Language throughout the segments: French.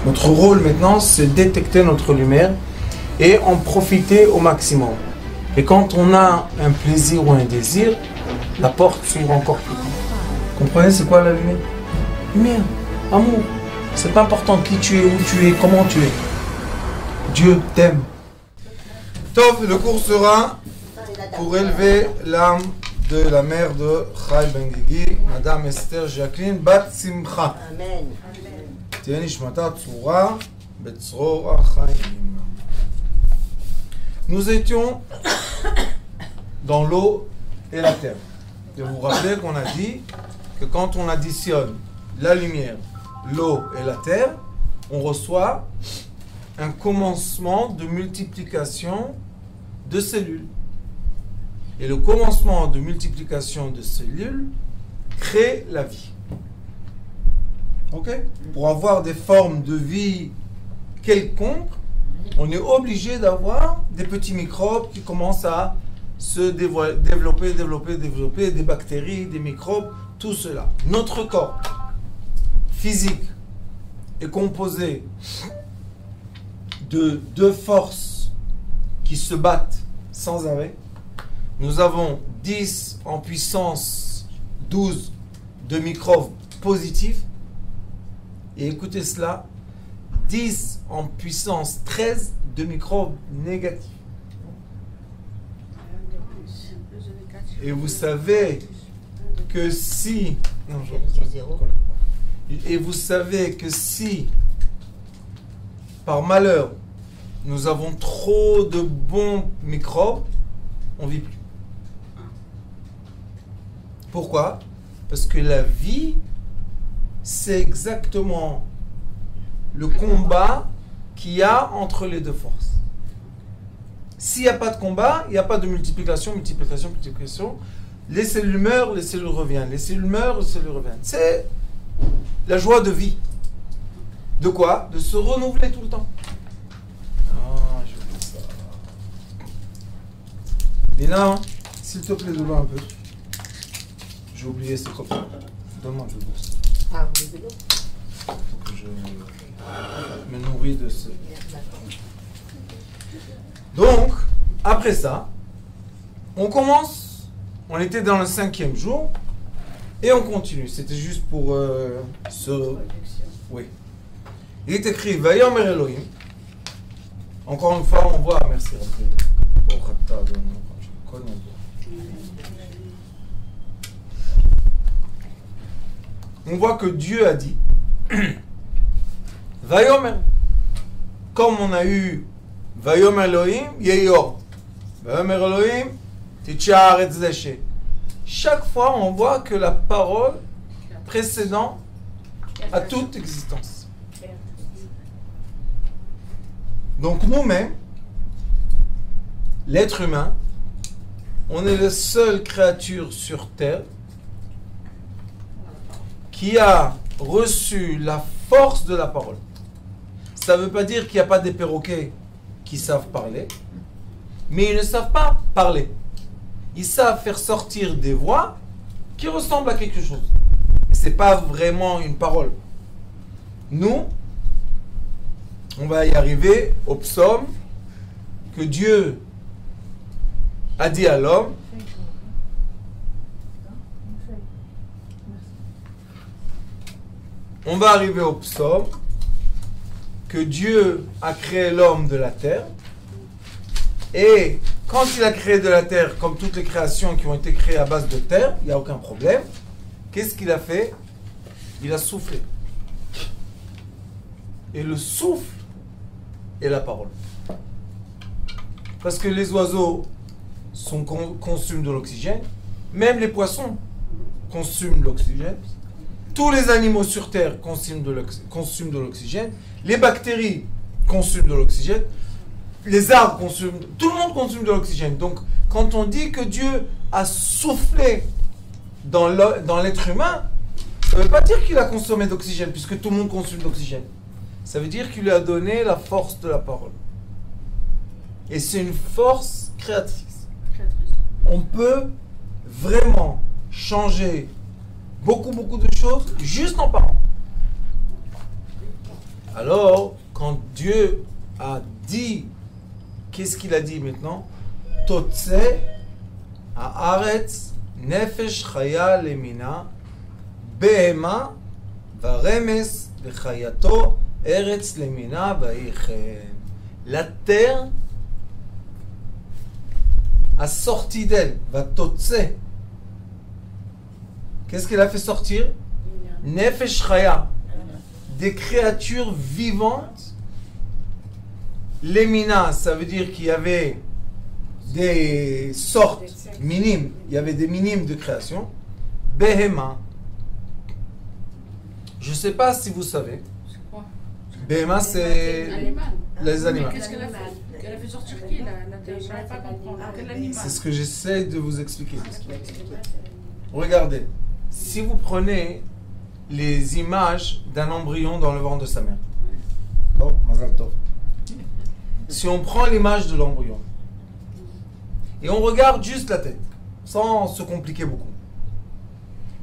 Notre rôle maintenant, c'est détecter notre lumière et en profiter au maximum. Et quand on a un plaisir ou un désir, la porte s'ouvre encore plus. Comprenez, c'est quoi la lumière? Lumière, amour. C'est pas important qui tu es, où tu es, comment tu es. Dieu t'aime. Tov, le cours sera pour élever l'âme de la mère de Chai Ben Gigi, Madame Esther Jacqueline Bat Simcha. Amen. תהיה נשמתה צרורה בצרור החיים. Nous étions dans l'eau et la terre. Et vous vous rappelez qu'on a dit que quand on additionne la lumière, l'eau et la terre, on reçoit un commencement de multiplication de cellules. Et le commencement de multiplication de cellules crée la vie. Ok? Pour avoir des formes de vie quelconques, on est obligé d'avoir des petits microbes qui commencent à se développer, des bactéries, des microbes, tout cela. Notre corps physique est composé de deux forces qui se battent sans arrêt. Nous avons 10 en puissance 12 de microbes positifs. Et écoutez cela, 10 en puissance 13 de microbes négatifs. Et vous savez que si... Non, et vous savez que si, par malheur, nous avons trop de bons microbes, on ne vit plus. Pourquoi? Parce que la vie, c'est exactement le combat qu'il y a entre les deux forces. S'il n'y a pas de combat, il n'y a pas de multiplication. Les cellules meurent, les cellules reviennent. Les cellules meurent, les cellules reviennent. C'est la joie de vie. De quoi? De se renouveler tout le temps. Ah, je veux ça. Et là, s'il te plaît, de l'eau un peu. J'ai oublié ces copains. Donne-moi de l'eau. Ah, vous voulez de l'eau? Faut que je me nourris de ce... Donc, après ça, on commence, on était dans le 5e jour, et on continue. C'était juste pour Oui. Il est écrit, Vayomer Elohim. Encore une fois, on voit, merci, on voit que Dieu a dit, Vayomer, comme on a eu Vayomer Elohim, Yeyor. Vayomer Elohim, Tichar et Zeshe. Chaque fois, on voit que la parole précédente a toute existence. Donc nous-mêmes, l'être humain, on est la seule créature sur Terre qui a reçu la force de la parole. Ça ne veut pas dire qu'il n'y a pas des perroquets qui savent parler, mais ils ne savent pas parler. Ils savent faire sortir des voix qui ressemblent à quelque chose. Ce n'est pas vraiment une parole. Nous, on va y arriver au psaume que Dieu a dit à l'homme. On va arriver au psaume que Dieu a créé l'homme de la terre. Et quand il a créé de la terre, comme toutes les créations qui ont été créées à base de terre, il n'y a aucun problème. Qu'est-ce qu'il a fait? Il a soufflé. Et le souffle est la parole. Parce que les oiseaux consomment de l'oxygène, même les poissons consomment de l'oxygène, tous les animaux sur terre consomment de l'oxygène, les bactéries consomment de l'oxygène, les arbres consomment, tout le monde consomme de l'oxygène. Donc, quand on dit que Dieu a soufflé dans l'être humain, ça ne veut pas dire qu'il a consommé d'oxygène, puisque tout le monde consomme d'oxygène. Ça veut dire qu'il lui a donné la force de la parole. Et c'est une force créatrice. On peut vraiment changer beaucoup de choses juste en parlant. Alors, quand Dieu a dit, qu'est-ce qu'il a dit maintenant? Totse haaretz nefesh chaya lemina behema varemes bechayato eretz lemina vaichen. La terre a sorti d'elle, va totse. Qu'est-ce qu'elle a fait sortir? Nefesh chaya, des créatures vivantes. Lemina, ça veut dire qu'il y avait des sortes minimes, il y avait des minimes de création. Behema, je ne sais pas si vous savez. Behema, c'est les animaux. Qu'est-ce qu'elle a fait? Elle a fait sortir qui la terre? Je n'arrive pas à comprendre. Quel animal? C'est ce que j'essaie de vous expliquer. Regardez, si vous prenez les images d'un embryon dans le ventre de sa mère. Oh, Mazal Tov. Si on prend l'image de l'embryon et on regarde juste la tête, sans se compliquer beaucoup,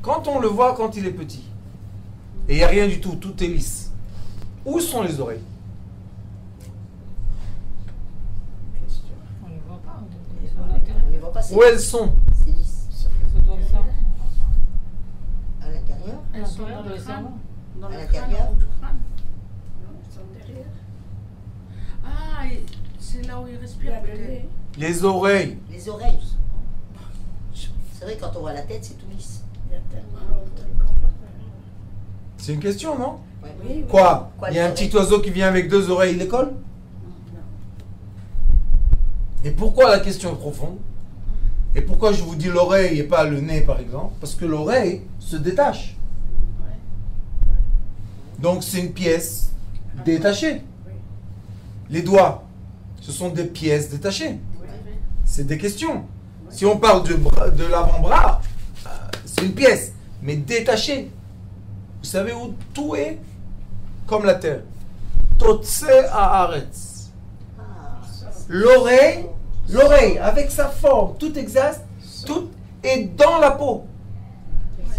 quand on le voit quand il est petit, et il n'y a rien du tout, tout est lisse, où sont les oreilles? On ne les voit pas. On les voit pas, c'est Où elles sont? c'est lisse. À l'intérieur, Elles sont Dans dans le le cerveau. crâne. Dans À le l'intérieur. crâne, en haut du crâne. Non, ils sont derrière. Ah, et c'est là où il Il y respire a le peut-être. nez. Les oreilles. les oreilles. C'est vrai, quand on voit la tête, c'est tout lisse. Il y a tellement longtemps. C'est une question, non? Ouais. Oui, Quoi? Quoi, Il y a un les petit oreilles? oiseau qui vient avec deux oreilles, il les colle? Non. Et pourquoi la question est profonde? Et pourquoi je vous dis l'oreille et pas le nez, par exemple? Parce que l'oreille se détache. Donc c'est une pièce détachée. Oui. Les doigts, ce sont des pièces détachées. C'est des questions. Si on parle de l'avant-bras, c'est une pièce, mais détachée. Vous savez où tout est? Comme la terre. Totse haaretz. Ah, L'oreille, avec sa forme, tout exact, tout est dans la peau.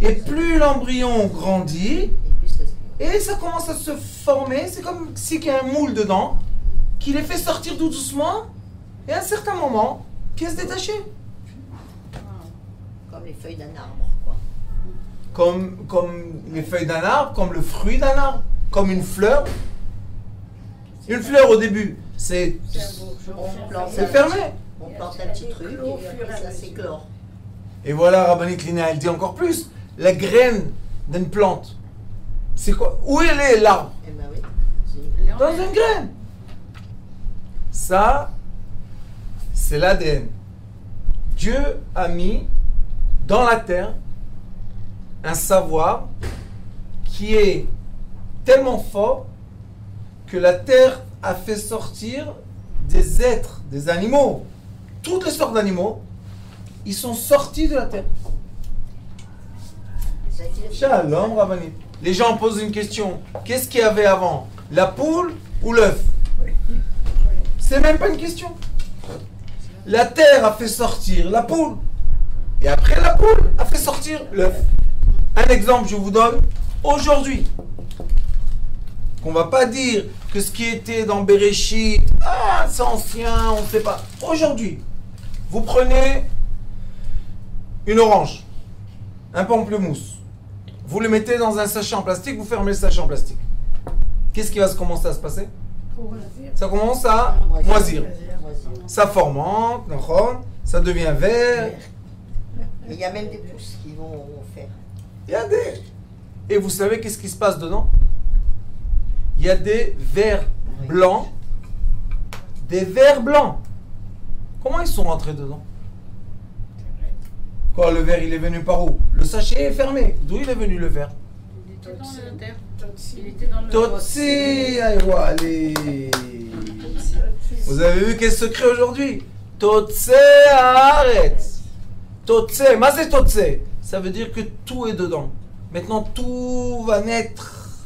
Et plus l'embryon grandit, et puis ça, et ça commence à se former, c'est comme s'il y a un moule dedans, qui les fait sortir tout doucement, et à un certain moment, pièce détachée. comme les feuilles d'un arbre, quoi. Comme les feuilles d'un arbre, comme le fruit d'un arbre, comme une fleur. Une fleur au début, c'est On plante c'est fermé. On plante un petit truc et après ça s'éclore. Et voilà, Rabbanit Lina, elle dit encore plus. La graine d'une plante, c'est quoi? Où elle est l'arbre? Eh ben oui. Dans une graine. Ça, c'est l'ADN. Dieu a mis dans la terre un savoir qui est tellement fort que la terre a fait sortir des êtres, des animaux, toutes les sortes d'animaux, ils sont sortis de la terre. Shalom, Rabbanit. Les gens posent une question. Qu'est-ce qu'il y avait avant? La poule ou l'œuf? C'est même pas une question. La terre a fait sortir la poule. Et après la poule a fait sortir l'œuf. Un exemple, je vous donne. Aujourd'hui, qu'on va pas dire que ce qui était dans Bereshit, c'est ancien, on ne sait pas. Aujourd'hui, vous prenez une orange, un pamplemousse, vous le mettez dans un sachet en plastique, vous fermez le sachet en plastique. Qu'est-ce qui va commencer à se passer? Ça commence à moisir. Ça fermente, ça devient vert. Mais il y a même des pousses qui vont faire. Il y a des... Et vous savez qu'est-ce qui se passe dedans? Il y a des vers blancs. Des vers blancs. Comment ils sont rentrés dedans? Quoi, le verre, il est venu par où? Le sachet est fermé. D'où il est venu le verre? Il était dans la terre. Totsi. Il était dans le... Totsi, allez. Vous avez vu quel secret aujourd'hui? Totse haaretz. Totse, mais c'est totse. Ça veut dire que tout est dedans. Maintenant, tout va naître.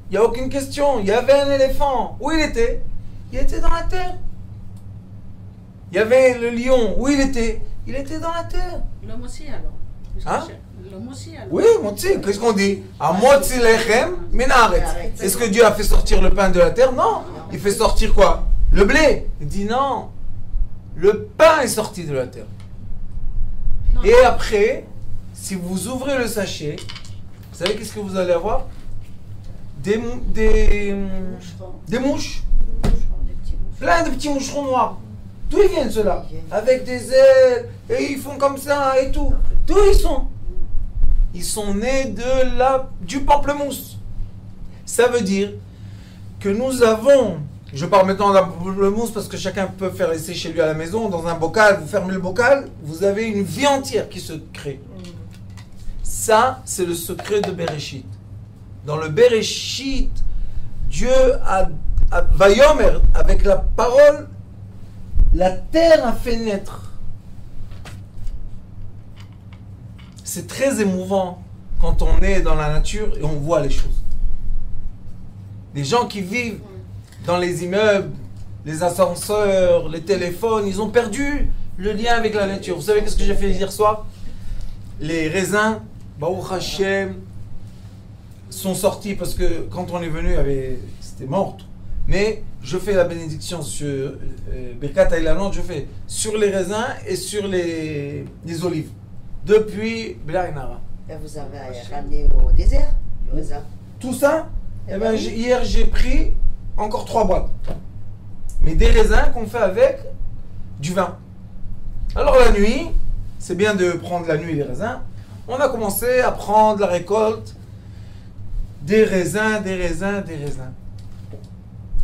Il n'y a aucune question. Il y avait un éléphant. Où il était? Il était dans la terre. Il y avait le lion. Où il était? Il était dans la terre. L'homme aussi alors. Hein? L'homme aussi, alors. Oui, motzi, qu'est-ce qu'on dit? À motzi lechem minaret. Est-ce que Dieu a fait sortir le pain de la terre? Non. Il fait sortir quoi? Le blé. Il dit non. Le pain est sorti de la terre. Non. Et après, si vous ouvrez le sachet, vous savez qu'est-ce que vous allez avoir? Des mouches. Des petits moucherons. Plein de petits moucherons noirs. D'où ils viennent ceux-là? Avec des ailes, et ils font comme ça et tout. D'où ils sont? Ils sont nés du pamplemousse. Ça veut dire que nous avons, je parle maintenant d'un pamplemousse parce que chacun peut faire essayer chez lui à la maison, dans un bocal, vous fermez le bocal, vous avez une vie entière qui se crée. Ça, c'est le secret de Bereshit. Dans le Bereshit, Dieu Vayomer, avec la parole, la terre a fait naître. C'est très émouvant quand on est dans la nature et on voit les choses. Les gens qui vivent dans les immeubles, les ascenseurs, les téléphones, ils ont perdu le lien avec la nature. Vous savez qu'est-ce que j'ai fait hier soir? Les raisins, Baruch Hashem, sont sortis parce que quand on est venu, c'était mort. Mais je fais la bénédiction sur Birkat Haïlanot, je fais sur les raisins et sur les olives. Depuis Blainara. Vous avez ramené au désert, le raisin. Tout ça, hier j'ai pris encore 3 boîtes. Mais des raisins qu'on fait avec du vin. Alors la nuit, c'est bien de prendre la nuit les raisins. On a commencé à prendre la récolte des raisins, des raisins, des raisins.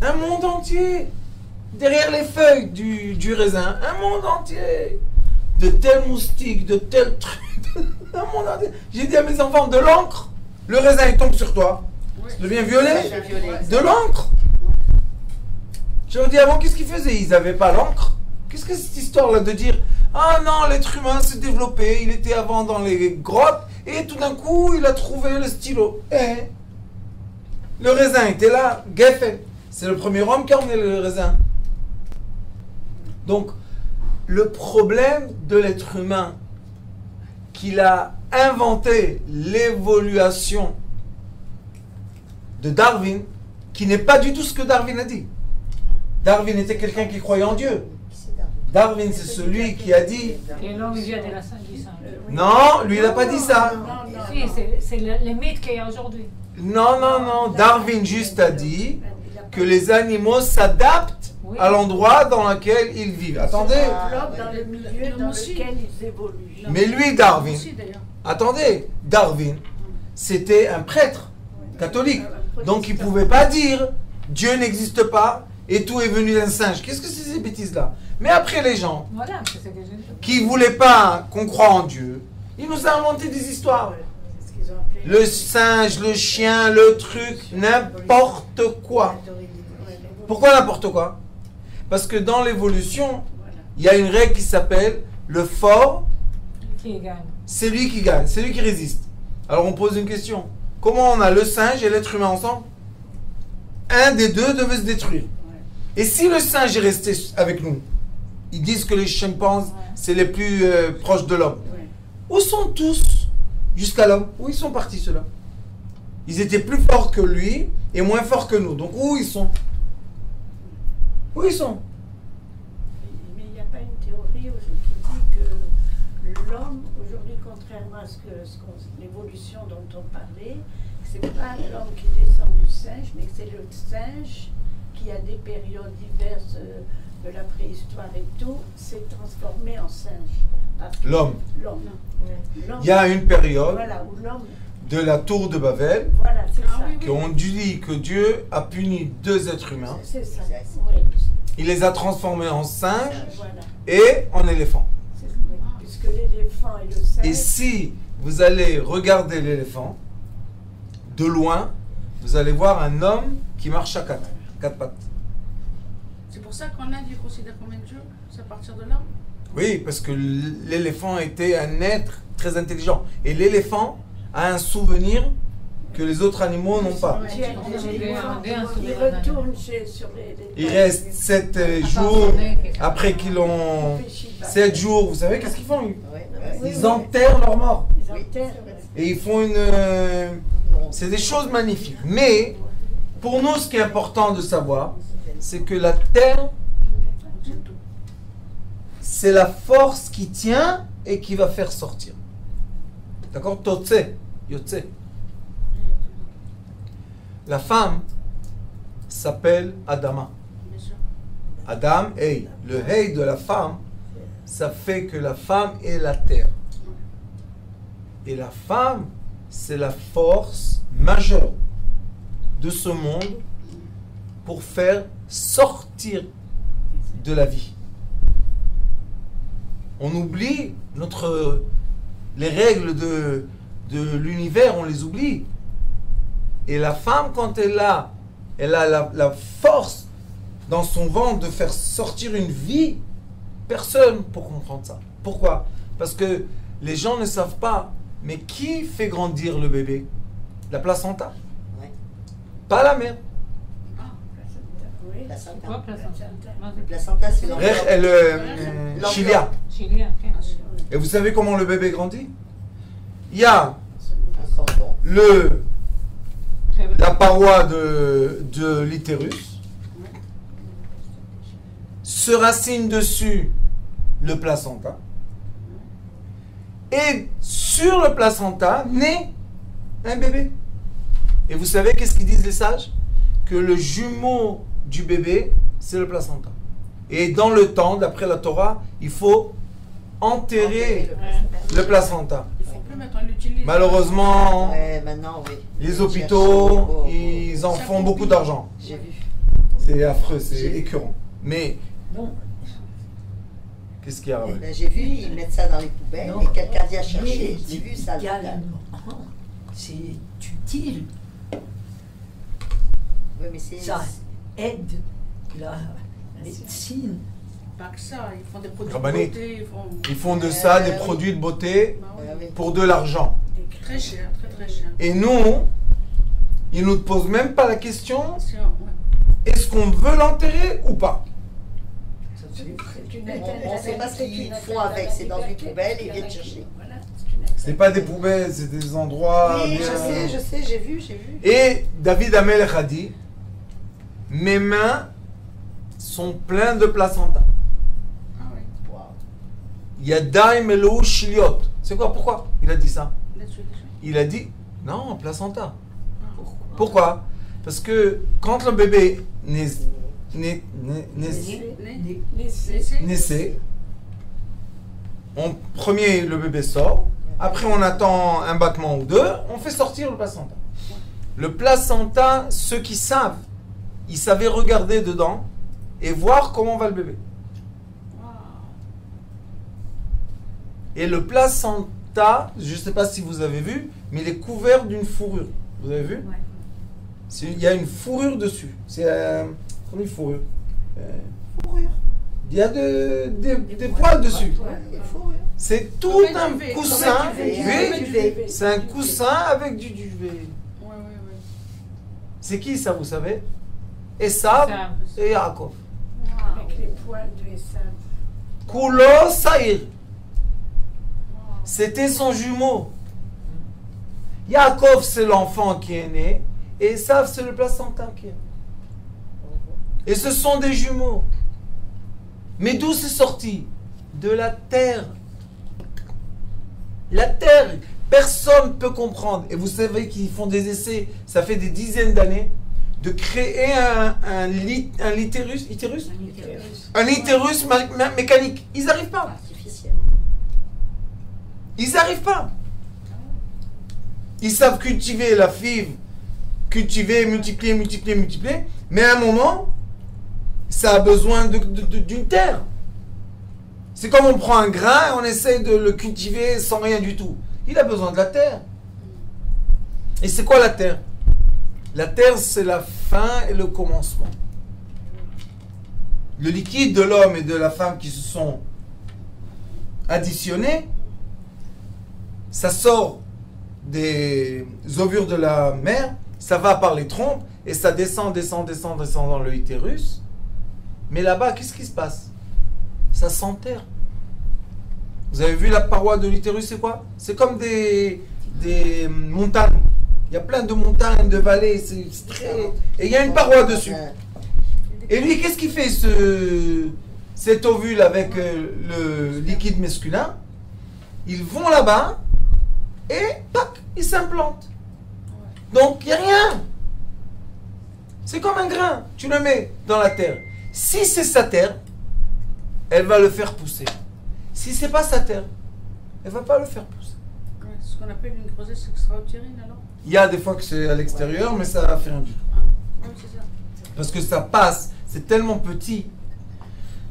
Un monde entier. Derrière les feuilles du raisin, un monde entier. De tels moustiques, de tels trucs. Un monde entier. J'ai dit à mes enfants, de l'encre. Le raisin, il tombe sur toi. Ça devient violet. De l'encre. Je leur dis avant, qu'est-ce qu'ils faisaient? Ils n'avaient pas l'encre. Qu'est-ce que c'est cette histoire-là de dire, ah non, l'être humain s'est développé, il était avant dans les grottes, et tout d'un coup, il a trouvé le stylo. Le raisin était là, Geffen. C'est le premier homme qui a emmené le raisin. Donc, le problème de l'être humain, qu'il a inventé l'évolution de Darwin, qui n'est pas du tout ce que Darwin a dit. Darwin était quelqu'un qui croyait en Dieu. Darwin, c'est celui qui a dit... Et l'homme vient de la du singe. Non, lui, il n'a pas dit ça. Si, c'est le mythe qu'il y a aujourd'hui. Non, non, non. Darwin juste a dit que les animaux s'adaptent à l'endroit dans lequel ils vivent. Attendez. Dans le milieu dans lequel ils évoluent. Mais lui, Darwin, attendez, Darwin, c'était un prêtre catholique. Donc il ne pouvait pas dire Dieu n'existe pas et tout est venu d'un singe. Qu'est-ce que c'est ces bêtises-là? Mais après les gens qui ne voulaient pas qu'on croie en Dieu, ils nous ont inventé des histoires. Le singe, le chien, le truc, n'importe quoi. Pourquoi n'importe quoi? Parce que dans l'évolution, il y a une règle qui s'appelle le fort, c'est lui qui gagne, c'est lui qui résiste. Alors on pose une question. Comment on a le singe et l'être humain ensemble? Un des deux devait se détruire. Et si le singe est resté avec nous, ils disent que les chimpanzés, c'est les plus proches de l'homme. Où sont tous jusqu'à l'homme? Où ils sont partis ceux-là? Ils étaient plus forts que lui et moins forts que nous. Donc où ils sont? Où ils sont? Mais il n'y a pas une théorie qui dit que l'homme, aujourd'hui, contrairement à l'évolution dont on parlait, c'est pas l'homme qui descend du singe, mais que c'est le singe qui, à des périodes diverses de la préhistoire et tout, s'est transformé en singe. L'homme. L'homme. Il y a une période où l'homme de la tour de Babel c'est ça. qu'on dit que Dieu a puni 2 êtres humains. C'est ça. Il les a transformés en singes et en éléphants. Puisque l'éléphant et le singe... Et si vous allez regarder l'éléphant, de loin, vous allez voir un homme qui marche à 4 pattes. C'est pour ça qu'en Inde, ils considèrent combien de jours? C'est à partir de là? Oui, parce que l'éléphant était un être très intelligent. Et l'éléphant a un souvenir que les autres animaux n'ont pas. Il retourne sur les... Il reste 7 jours après qu'ils ont... 7 jours, vous savez qu'est-ce qu'ils font? Ils enterrent leurs morts. Ils Oui, enterrent. c'est vrai. Et ils font une... c'est des choses magnifiques. Mais, pour nous, ce qui est important de savoir, c'est que la terre, c'est la force qui tient et qui va faire sortir. D'accord? Totse, Yotse. La femme s'appelle Adama. Bien sûr. Adam, hey. Le hey de la femme, ça fait que la femme est la terre. Et la femme, c'est la force majeure de ce monde pour faire sortir de la vie. On oublie les règles de l'univers, on les oublie. Et la femme, quand elle a la force dans son ventre de faire sortir une vie, personne ne peut comprendre ça. Pourquoi? Parce que les gens ne savent pas, mais qui fait grandir le bébé? La placenta. Ouais. Pas la mère. Oui. Placenta. Quoi, placenta? Le placenta, c'est l'enveloppe. Chilia. Chilien, ok. Et vous savez comment le bébé grandit? Il y a Un cordon. la paroi de l'utérus, se racine dessus le placenta, et sur le placenta naît un bébé. Et vous savez qu'est-ce qu'ils disent les sages? Que le jumeau du bébé, c'est le placenta. Et dans le temps, d'après la Torah, il faut enterrer le placenta. Il faut plus maintenant l'utiliser. Malheureusement, Ouais, maintenant, oui. les Chercher hôpitaux, les ils en font beaucoup d'argent. J'ai vu. C'est affreux, c'est J'ai vu. écœurant. Mais Non, qu'est-ce qu'il y a? Ben, j'ai vu, ils mettent ça dans les poubelles non. et quelqu'un vient chercher. Mais J'ai vu ça. également, c'est utile, Oui, mais c'est. ça aide la médecine. Pas que ça, ils font des produits de Rabbani. beauté, Ils font de ça des oui. produits de beauté Bah oui. Oui. pour de l'argent. Très cher, très cher. Et nous, ils nous posent même pas la question, Ouais. est-ce qu'on veut l'enterrer ou pas? Ça, c'est vrai. On ne sait pas ce qu'ils font avec, c'est dans une poubelle et ils viennent chercher. Voilà, C'est pas des poubelles, c'est des endroits Oui, bien- je sais, j'ai vu. Et David Amelech a dit, mes mains sont pleines de placenta. Ah oui. Wow. Yadaim Elou Shiliot. C'est quoi? Pourquoi il a dit ça? Là-dessus, là-dessus. Il a dit, non, placenta. Ah. Pourquoi? Parce que quand le bébé naissait, en premier le bébé sort, après on attend un battement ou deux, on fait sortir le placenta. Le placenta, ceux qui savent, ils savaient regarder dedans et voir comment va le bébé. Wow. Et le placenta, je ne sais pas si vous avez vu, mais il est couvert d'une fourrure. Vous avez vu? Il y a une fourrure dessus. C'est comme une fourrure. Fourrure. Il y a des poils dessus. Il faut, oui. C'est tout Comme un un duvet, coussin. comme un duvet, Oui, comme un duvet. c'est un coussin avec du duvet. Ouais. C'est qui ça, vous savez? Esav et Yaakov. avec les poils de Esav. Kulo Saïr. C'était son jumeau. Yaakov, c'est l'enfant qui est né. Et Esav, c'est le placenta qui est né. Et ce sont des jumeaux. Mais d'où c'est sorti? De la terre. La terre, personne ne peut comprendre. Et vous savez qu'ils font des essais, ça fait des dizaines d'années, de créer un litérus, un litérus mécanique. Ils n'arrivent pas. Artificiel. Ils n'arrivent pas. Ils savent cultiver la fibre, cultiver, multiplier, mais à un moment, ça a besoin d'une terre. C'est comme on prend un grain et on essaye de le cultiver sans rien du tout. Il a besoin de la terre. Et c'est quoi la terre? La terre, c'est la fin et le commencement. Le liquide de l'homme et de la femme qui se sont additionnés, ça sort des ovules de la mère, ça va par les trompes et ça descend dans le utérus. Mais là-bas, qu'est-ce qui se passe? Ça s'enterre. Vous avez vu la paroi de l'utérus, c'est quoi? C'est comme des montagnes. Il y a plein de montagnes, de vallées, c'est très... Et il y a une paroi dessus. Et lui, qu'est-ce qu'il fait, cet ovule avec le liquide masculin? Ils vont là-bas et, tac, ils s'implantent. Donc, il n'y a rien. C'est comme un grain. Tu le mets dans la terre. Si c'est sa terre, elle va le faire pousser. Si c'est pas sa terre, elle va pas le faire pousser. Ouais, ce qu'on appelle une grossesse extra-utérine, alors. Il y a des fois que c'est à l'extérieur, mais ça fait rien du tout. Oui, c'est ça. Parce que ça passe, c'est tellement petit.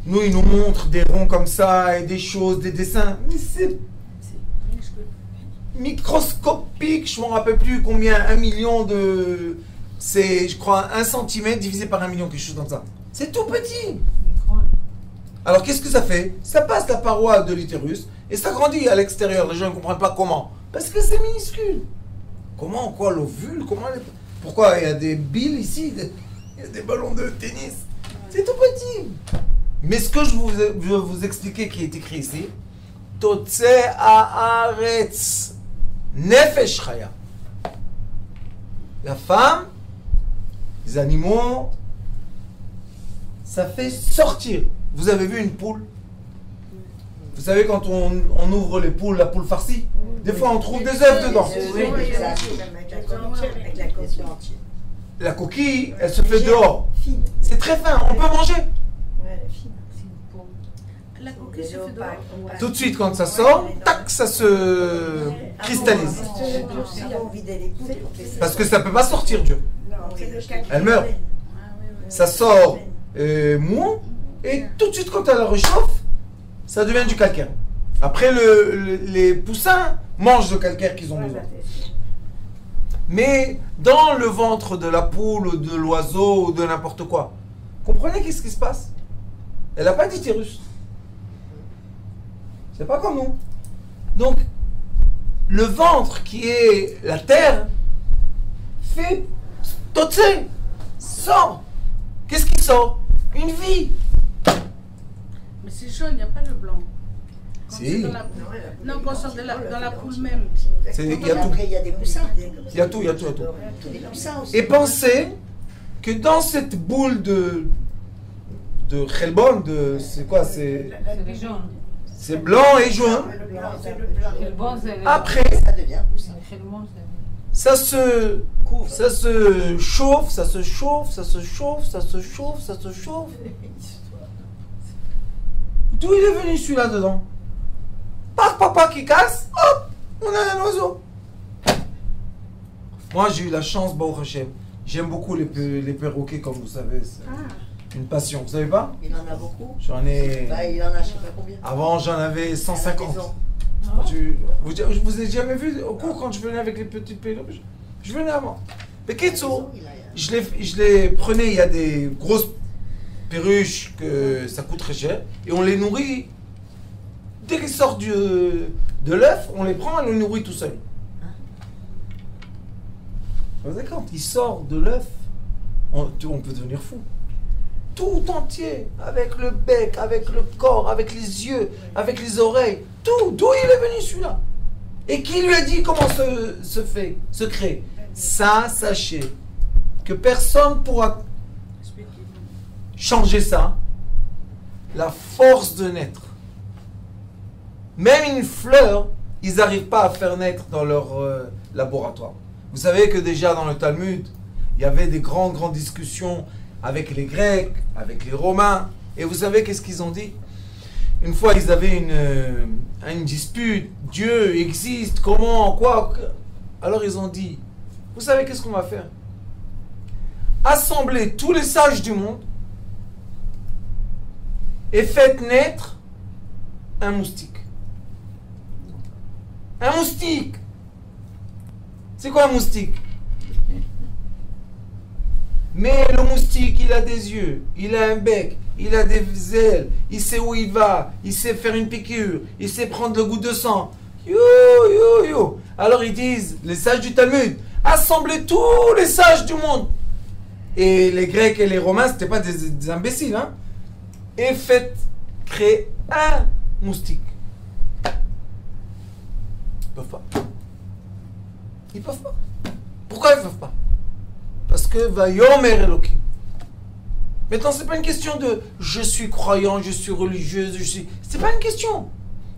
Nous, ils nous montrent des ronds comme ça, et des choses, des dessins. Mais c'est Minuscule. microscopique, je ne me rappelle plus combien, 1 million de... C'est, je crois, 1 centimètre divisé par 1 million, quelque chose comme ça. C'est tout petit. Alors, qu'est-ce que ça fait? Ça passe la paroi de l'utérus, et ça grandit à l'extérieur. Les gens ne comprennent pas comment. Parce que c'est minuscule. Comment, quoi, l'ovule? Pourquoi il y a des billes ici? Il y a des ballons de tennis. C'est tout petit. Mais ce que je veux vous expliquer qui est écrit ici, Totse haaretz nefesh chaya. La femme, les animaux, ça fait sortir. Vous avez vu une poule? Vous savez quand on ouvre les poules, la poule farcie, des fois on trouve des œufs dedans. Oui, exact. Avec la coquille entière. La coquille, elle se fait dehors. Fine. C'est très fin, on peut manger. Ouais, elle est fine. La coquille se fait dehors. Tout de suite, quand ça sort, tac, ça se cristallise. Avant, on vidait les poules. Parce que ça ne peut pas sortir, Dieu. Non, c'est le calcul. Elle meurt. Ah, oui, oui. Ça sort mou, et tout de suite, quand elle la réchauffe, ça devient du calcaire. Après, les poussins mangent le calcaire qu'ils ont besoin. Mais dans le ventre de la poule, ou de l'oiseau, ou de n'importe quoi, comprenez qu'est-ce qui se passe? Elle n'a pas d'utérus. C'est pas comme nous. Donc, le ventre qui est la terre fait totse, sort. Qu'est-ce qui sort? Une vie. Mais c'est jaune, il n'y a pas le blanc. Quand Si. c'est dans la poule. Non, quand c'est dans la poule même. Il y a tout. Après, il y a des poussins. Il y a tout, il y a tout, il y a tout. Des poussins aussi. Et pensez que dans cette boule de Khelbon, c'est quoi? C'est les jaunes. C'est blanc et jaune. Le blanc, c'est le blanc. Le bon, c'est le... Après, Ça devient poussin. Le bon, c'est... ça se chauffe, ça se chauffe, ça se chauffe, ça se chauffe, ça se chauffe. D'où il est venu celui-là dedans? Par papa qui casse, hop, on a un oiseau. Moi j'ai eu la chance, Baruch Hashem. J'aime beaucoup les perroquets, comme vous savez. C'est une passion, vous savez pas? Il en a beaucoup. J'en ai... Bah, il en a je sais pas combien. Avant j'en avais 150. Ah. Je vous ai jamais vu au cours quand je venais avec les petites perruches. Je venais avant. Mais Ketso, je les prenais, il y a des grosses perruches que ça coûte très cher, et on les nourrit. Dès qu'ils sortent de l'œuf, on les prend et on les nourrit tout seul. Vous savez, quand il sort de l'œuf, on peut devenir fou. Tout entier, avec le bec, avec le corps, avec les yeux, avec les oreilles, tout. D'où il est venu celui-là? Et qui lui a dit comment se crée? Ça, sachez que personne ne pourra changer ça. La force de naître. Même une fleur, ils n'arrivent pas à faire naître dans leur laboratoire. Vous savez que déjà dans le Talmud, il y avait des grandes discussions avec les Grecs, avec les Romains. Et vous savez qu'est-ce qu'ils ont dit? Une fois, ils avaient une dispute. Dieu existe, comment, quoi? Alors ils ont dit, vous savez qu'est-ce qu'on va faire? Assemblez tous les sages du monde et faites naître un moustique. Un moustique! C'est quoi un moustique? Mais le moustique, il a des yeux, il a un bec, il a des ailes, il sait où il va, il sait faire une piqûre, il sait prendre le goût de sang. Yo. Alors ils disent, les sages du Talmud, assemblez tous les sages du monde. Et les Grecs et les Romains, c'était pas des imbéciles, hein? Et faites créer un moustique. Ils peuvent pas. Ils peuvent pas. Pourquoi ils peuvent pas? Parce que Vayomer Elohim. Maintenant, c'est pas une question de je suis croyant, je suis religieuse, je suis. C'est pas une question.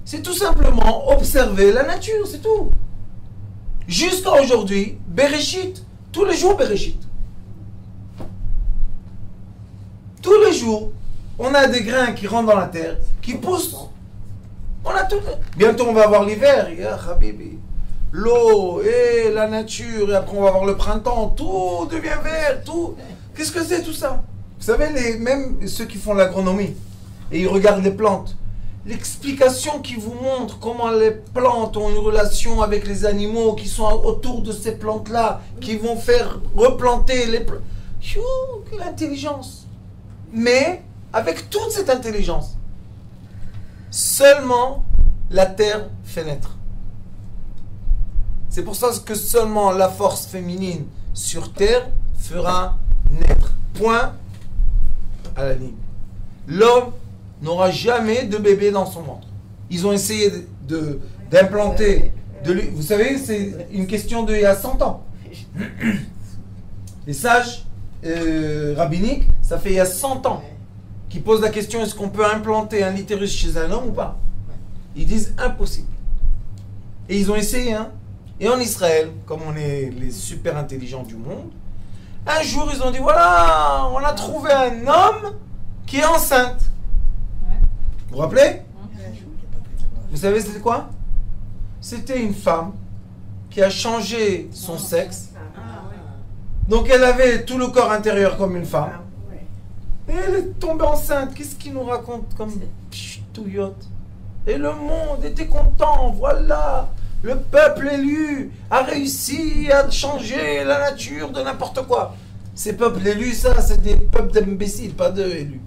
C'est tout simplement observer la nature, c'est tout. Jusqu'à aujourd'hui, Bereshit, tous les jours Bereshit. Tous les jours, on a des grains qui rentrent dans la terre, qui poussent. On a tout. Bientôt, on va avoir l'hiver. Ya Habibi. L'eau et la nature, et après on va avoir le printemps, tout devient vert, tout. Qu'est-ce que c'est tout ça? Vous savez, même ceux qui font l'agronomie, et ils regardent les plantes, l'explication qui vous montre comment les plantes ont une relation avec les animaux qui sont autour de ces plantes-là, qui vont faire replanter les plantes. L'intelligence. Mais, avec toute cette intelligence, seulement la terre fait naître. C'est pour ça que seulement la force féminine sur terre fera naître. Point à la ligne. L'homme n'aura jamais de bébé dans son ventre. Ils ont essayé d'implanter. Vous savez, c'est une question d'il y a 100 ans. Les sages rabbiniques, ça fait il y a 100 ans qu'ils posent la question, est-ce qu'on peut implanter un utérus chez un homme ou pas? Ils disent impossible. Et ils ont essayé, hein. Et en Israël, comme on est les super intelligents du monde, un jour ils ont dit, voilà, on a trouvé un homme qui est enceinte. Vous vous rappelez? Vous savez c'était quoi? C'était une femme qui a changé son sexe. Donc elle avait tout le corps intérieur comme une femme. Et elle est tombée enceinte. Qu'est-ce qu'il nous raconte comme touillotte? Et le monde était content, voilà. Le peuple élu a réussi à changer la nature de n'importe quoi. Ces peuples élus, ça, c'est des peuples d'imbéciles, pas d'élus.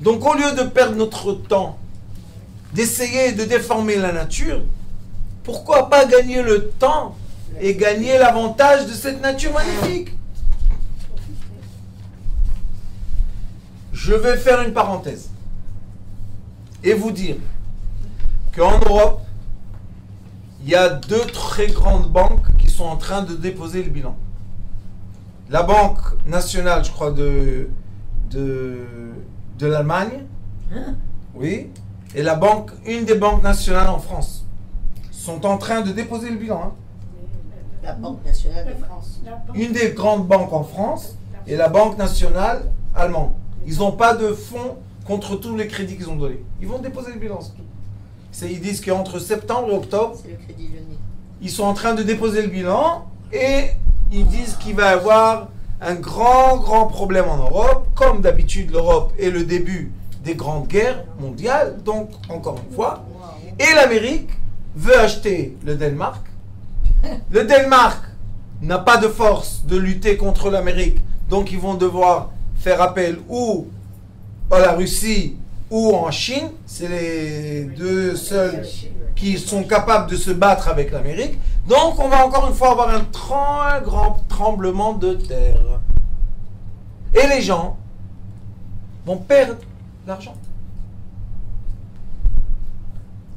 Donc au lieu de perdre notre temps, d'essayer de déformer la nature, pourquoi pas gagner le temps et gagner l'avantage de cette nature magnifique? Je vais faire une parenthèse et vous dire qu'en Europe, il y a 2 très grandes banques qui sont en train de déposer le bilan. La Banque nationale, je crois, de l'Allemagne, oui, et une des banques nationales en France, sont en train de déposer le bilan. Hein. La Banque nationale de France. Une des grandes banques en France et la Banque nationale allemande. Ils n'ont pas de fonds contre tous les crédits qu'ils ont donnés. Ils vont déposer le bilan, c'est tout. Ils disent qu'entre septembre et octobre, c'est le crédit lyonnais. Ils sont en train de déposer le bilan et ils disent qu'il va y avoir un grand problème en Europe. Comme d'habitude, l'Europe est le début des grandes guerres mondiales. Donc, encore une fois, et l'Amérique veut acheter le Danemark. Le Danemark n'a pas de force de lutter contre l'Amérique. Donc, ils vont devoir faire appel ou à la Russie ou en Chine. C'est les 2 seuls qui sont capables de se battre avec l'Amérique. Donc, on va encore une fois avoir un grand tremblement de terre. Et les gens vont perdre l'argent.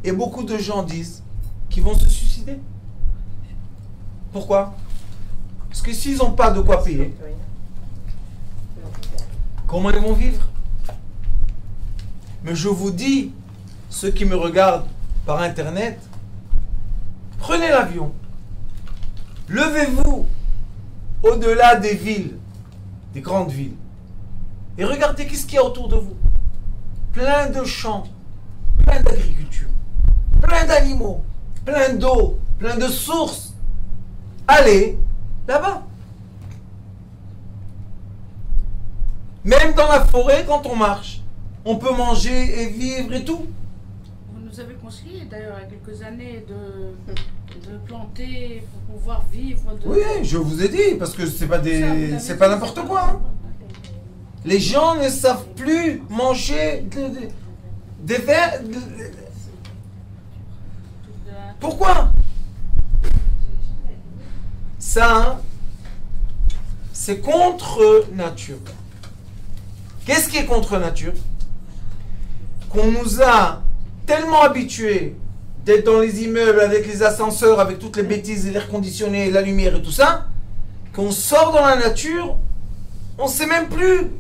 Et beaucoup de gens disent qu'ils vont se suicider. Pourquoi? Parce que s'ils n'ont pas de quoi payer, comment ils vont vivre? Mais je vous dis, ceux qui me regardent par Internet, prenez l'avion, levez-vous au-delà des villes, des grandes villes, et regardez qu'est-ce qu'il y a autour de vous. Plein de champs, plein d'agriculture, plein d'animaux, plein d'eau, plein de sources. Allez là-bas. Même dans la forêt, quand on marche, on peut manger et vivre et tout. Vous nous avez conseillé d'ailleurs il y a quelques années de planter pour pouvoir vivre. Oui, je vous ai dit, parce que c'est pas n'importe quoi. Hein. Les gens ne savent plus manger des vers. Pourquoi? Ça, c'est contre nature. Qu'est-ce qui est contre nature? Qu'on nous a tellement habitués d'être dans les immeubles avec les ascenseurs, avec toutes les bêtises, l'air conditionné, la lumière et tout ça, qu'on sort dans la nature, on ne sait même plus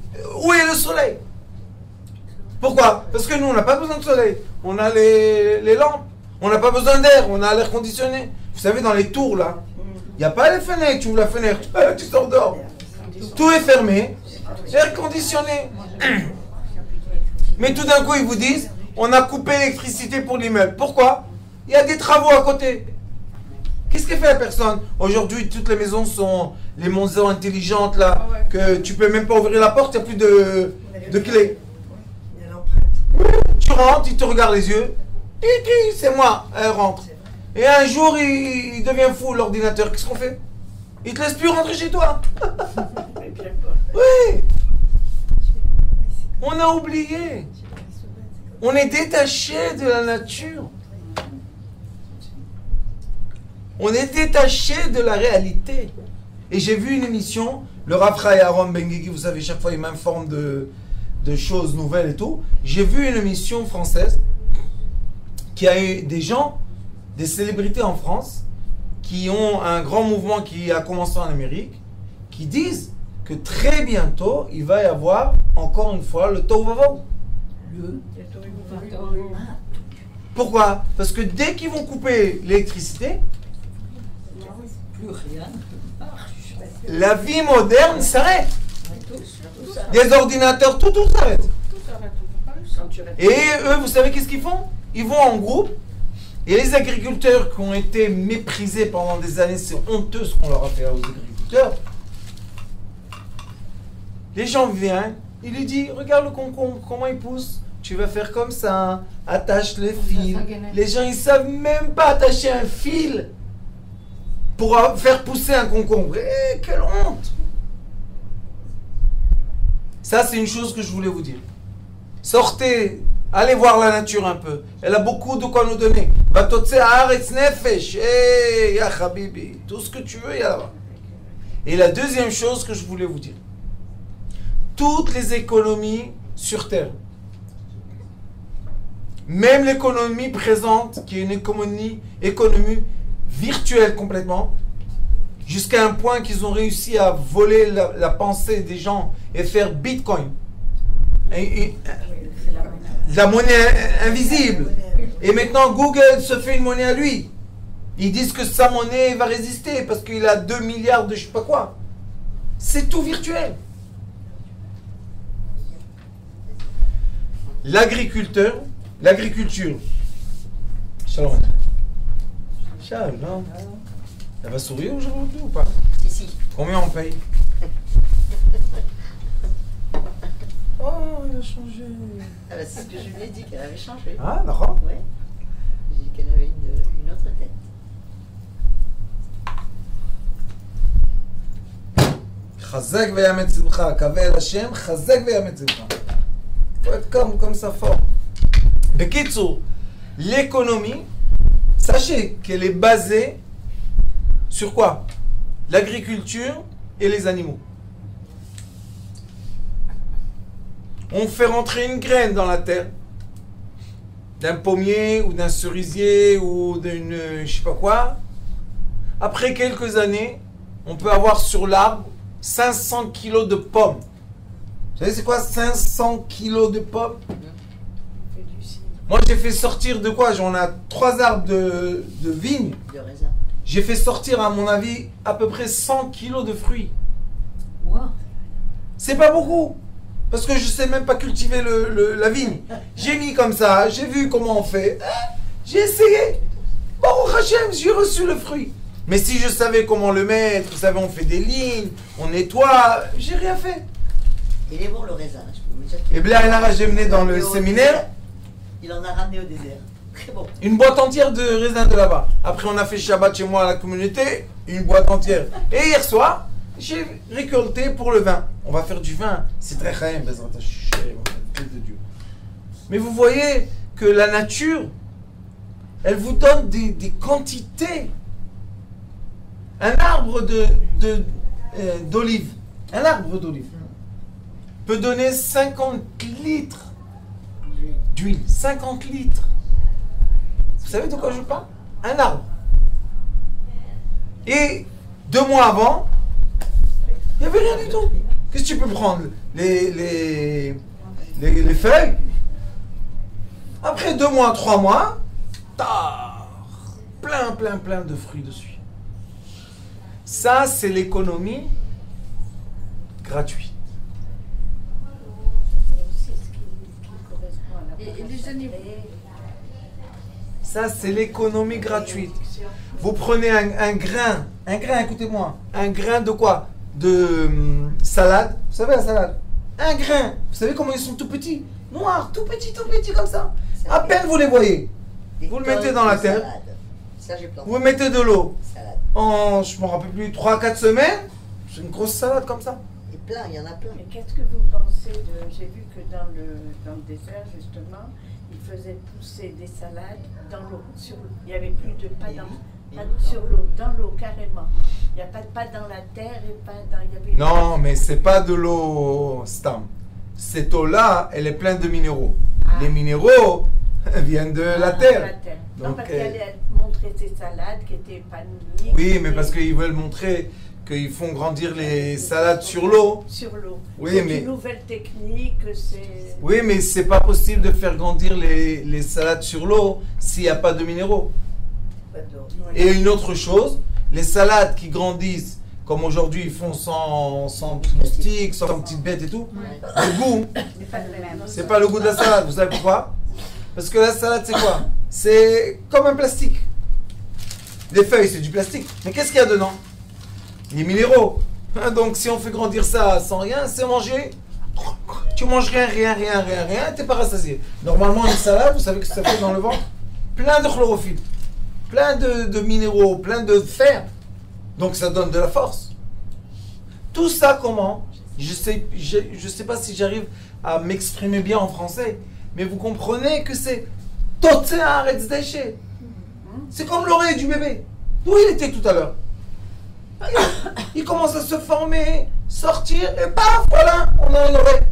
où est le soleil. Pourquoi? Parce que nous, on n'a pas besoin de soleil. On a les lampes. On n'a pas besoin d'air. On a l'air conditionné. Vous savez, dans les tours, là, il n'y a pas les fenêtres. Tu ouvres la fenêtre, tu sors dehors. Tout est fermé. Air conditionné. Mais tout d'un coup, ils vous disent, on a coupé l'électricité pour l'immeuble. Pourquoi? Il y a des travaux à côté. Qu'est-ce que fait la personne? Aujourd'hui, toutes les maisons sont les maisons intelligentes, là, que tu peux même pas ouvrir la porte, il n'y a plus de clé. Tu rentres, il te regarde les yeux. C'est moi, elle rentre. Et un jour, il devient fou, l'ordinateur. Qu'est-ce qu'on fait? Il te laisse plus rentrer chez toi. Oui. On a oublié. On est détaché de la nature. On est détaché de la réalité. Et j'ai vu une émission, le Rav Aaron Ben-Guigui, vous savez, chaque fois il m'informe de choses nouvelles et tout. J'ai vu une émission française qui a eu des gens, des célébrités en France, qui ont un grand mouvement qui a commencé en Amérique, qui disent que très bientôt, il va y avoir, encore une fois, le Tohu Vavohu. Pourquoi? Parce que dès qu'ils vont couper l'électricité, Plus rien ne marche. la vie moderne s'arrête. Des ordinateurs, tout s'arrête. Et eux, vous savez qu'est-ce qu'ils font? Ils vont en groupe. Et les agriculteurs qui ont été méprisés pendant des années, c'est honteux ce qu'on leur a fait aux agriculteurs. Les gens viennent, il lui dit, regarde le concombre, comment il pousse. Tu vas faire comme ça, attache le fil. Les gens, ils savent même pas attacher un fil pour faire pousser un concombre. Eh, quelle honte! Ça, c'est une chose que je voulais vous dire. Sortez, allez voir la nature un peu. Elle a beaucoup de quoi nous donner. Vatotse haaretz nefesh. Eh, ya habibi. Tout ce que tu veux, il y a là-bas. Et la deuxième chose que je voulais vous dire. Toutes les économies sur Terre, même l'économie présente, qui est une économie virtuelle complètement, jusqu'à un point qu'ils ont réussi à voler la pensée des gens et faire Bitcoin. La monnaie invisible. Et maintenant, Google se fait une monnaie à lui. Ils disent que sa monnaie va résister parce qu'il a 2 milliards de je sais pas quoi. C'est tout virtuel. L'agriculture. Shalom. Shalom. Elle va sourire aujourd'hui ou pas? Si. Combien on paye? Oh, elle a changé. Ah bah, c'est ce que je lui ai dit, qu'elle avait changé. Ah, d'accord. Ouais. J'ai dit qu'elle avait une autre tête. Chazak ve'yamet zimcha. Kavel Hashem, chazak ve'yamet zimcha. Faut être comme ça fort. Bekitsu, l'économie, sachez qu'elle est basée sur quoi? L'agriculture et les animaux. On fait rentrer une graine dans la terre, d'un pommier ou d'un cerisier ou d'une je sais pas quoi. Après quelques années, on peut avoir sur l'arbre 500 kilos de pommes. Vous savez c'est quoi 500 kilos de pommes? Moi j'ai fait sortir de quoi? J'en ai 3 arbres de vigne. De raisin. J'ai fait sortir à mon avis à peu près 100 kilos de fruits. Wow. C'est pas beaucoup. Parce que je sais même pas cultiver la vigne. J'ai mis comme ça, j'ai vu comment on fait. J'ai essayé. Baruch Hashem, j'ai reçu le fruit. Mais si je savais comment le mettre, vous savez, on fait des lignes, on nettoie, j'ai rien fait. Il est bon le raisin, je peux vous dire. Et Blainara, j'ai mené dans le séminaire. Il en a ramené au désert. Très bon. Une boîte entière de raisins de là-bas. Après, on a fait Shabbat chez moi à la communauté, une boîte entière. Et hier soir, j'ai récolté pour le vin. On va faire du vin. C'est très chaim, Bezrat Hashem, de Dieu. Mais vous voyez que la nature, elle vous donne des quantités. Un arbre d'olive, un arbre d'olive peut donner 50 litres d'huile. 50 litres. Vous savez de quoi je parle? Un arbre. Et 2 mois avant, il n'y avait rien du tout. Qu'est-ce que tu peux prendre? Les feuilles. Après 2 mois, 3 mois, plein de fruits dessus. Ça, c'est l'économie gratuite. C'est aussi ce qui correspond à la Et les animaux. Ça, c'est l'économie gratuite. Vous prenez un grain, écoutez-moi, un grain de quoi? De salade. Vous savez la salade? Un grain. Vous savez comment ils sont tout petits? Noirs, tout petits comme ça. À peine vous les voyez. Des Vous le mettez tonnes dans la de terre. salade. Ça, j'ai planté. Vous mettez de l'eau. Salade. En, je ne me rappelle plus, 3-4 semaines, c'est une grosse salade comme ça. Et plein, il y en a plein. Mais qu'est-ce que vous pensez de... J'ai vu que dans le désert, justement, ils faisaient pousser des salades dans l'eau. Il n'y avait plus de pas sur l'eau, dans l'eau carrément. Il n'y a pas dans la terre et pas dans... Il y avait Non, mais c'est pas de l'eau stam. Cette eau-là, elle est pleine de minéraux. Ah. Les minéraux viennent de la terre. Non, Donc, parce qu'elle allait montrer ces salades qui étaient épanouies. Oui, mais parce qu'ils veulent montrer qu'ils font grandir les salades sur l'eau. Sur l'eau. Oui, C'est mais- une nouvelle technique, c'est... Oui, mais c'est pas possible de faire grandir les salades sur l'eau s'il n'y a pas de minéraux. Et une autre chose, les salades qui grandissent, comme aujourd'hui ils font sans moustiques, sans petites bêtes et tout, le goût, C'est pas le même. c'est pas le goût de la salade. Vous savez pourquoi? Parce que la salade, c'est quoi? C'est comme un plastique. Les feuilles, c'est du plastique. Mais qu'est-ce qu'il y a dedans? Les minéraux. Hein, donc si on fait grandir ça sans rien, c'est manger. Tu manges rien, t'es pas rassasié. Normalement, une salade, vous savez que ça fait dans le ventre? Plein de chlorophylle, plein de minéraux, plein de fer. Donc ça donne de la force. Tout ça comment? Je sais pas si j'arrive à m'exprimer bien en français, mais vous comprenez que c'est Totse Haaretz déchet. C'est comme l'oreille du bébé. Où il était tout à l'heure? Il commence à se former, sortir, et paf, voilà, on a une oreille.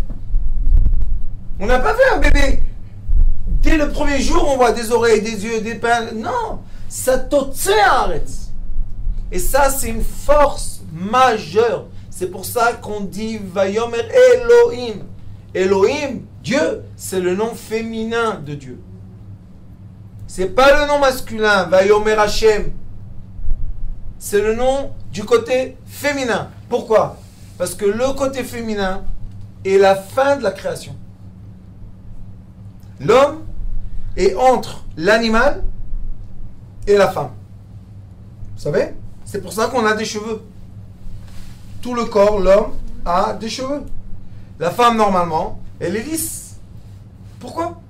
On n'a pas fait un bébé. Dès le premier jour, on voit des oreilles, des yeux, des pains. Non, ça Totse Haaretz. Et ça, c'est une force majeure. C'est pour ça qu'on dit Vayomer Elohim. Elohim, Dieu, c'est le nom féminin de Dieu. C'est pas le nom masculin, Vayomer Hashem. C'est le nom du côté féminin. Pourquoi? Parce que le côté féminin est la fin de la création. L'homme est entre l'animal et la femme. Vous savez? C'est pour ça qu'on a des cheveux. Tout le corps, l'homme, a des cheveux. La femme, normalement, elle est lisse. Pourquoi?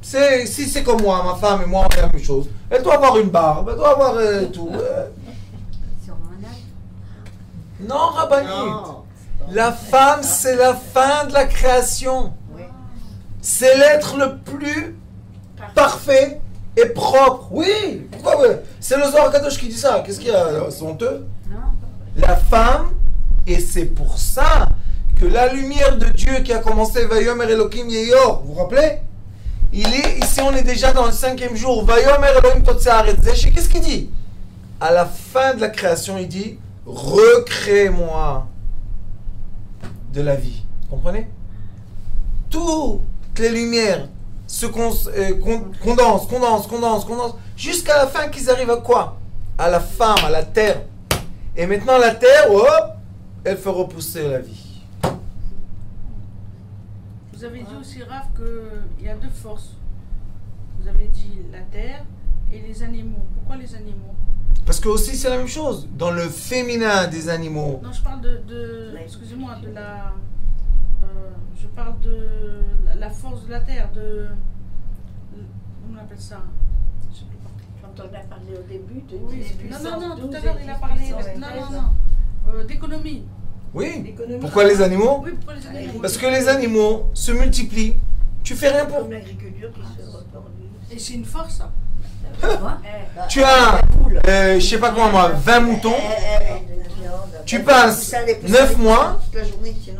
Si c'est comme moi, ma femme et moi, on fait la même chose. Elle doit avoir une barbe, elle doit avoir tout. Non, Rabbanit. Non. La femme, c'est la fin de la création. Oui. C'est l'être le plus parfait et propre. Oui, pourquoi oui? C'est le Zohar Kadosh qui dit ça. Qu'est-ce qu'il y a? C'est honteux. La femme, et c'est pour ça que la lumière de Dieu qui a commencé, Vayomer Elohim Yeyor, vous vous rappelez? Il est, ici on est déjà dans le 5e jour, Vayomer Elohim Totse Haaretz Déchet. Qu'est-ce qu'il dit? À la fin de la création, il dit, recrée-moi de la vie. Vous comprenez? Toutes les lumières se condensent, jusqu'à la fin qu'ils arrivent à quoi? À la femme, à la terre. Et maintenant la terre, hop, elle fait repousser la vie. Vous avez dit aussi, Raph, qu'il y a 2 forces. Vous avez dit la terre et les animaux. Pourquoi les animaux? Parce que aussi c'est la même chose. Dans le féminin des animaux, Non, je parle excusez-moi, de la... je parle de la force de la terre, comment on appelle ça? Je sais plus pas. Quand on a parlé au début de Oui, 10 non, puissance tout 12 à l'heure et il a 10 parlé. puissance D'économie. oui. L'économie. Pourquoi les animaux? Oui, pourquoi les animaux? Parce que les animaux se multiplient. Tu fais rien pour. Comme l'agriculture qui se reproduit. Et c'est une force, ça. Tu as, je sais pas quoi moi, 20 moutons. Tu passes 9 mois,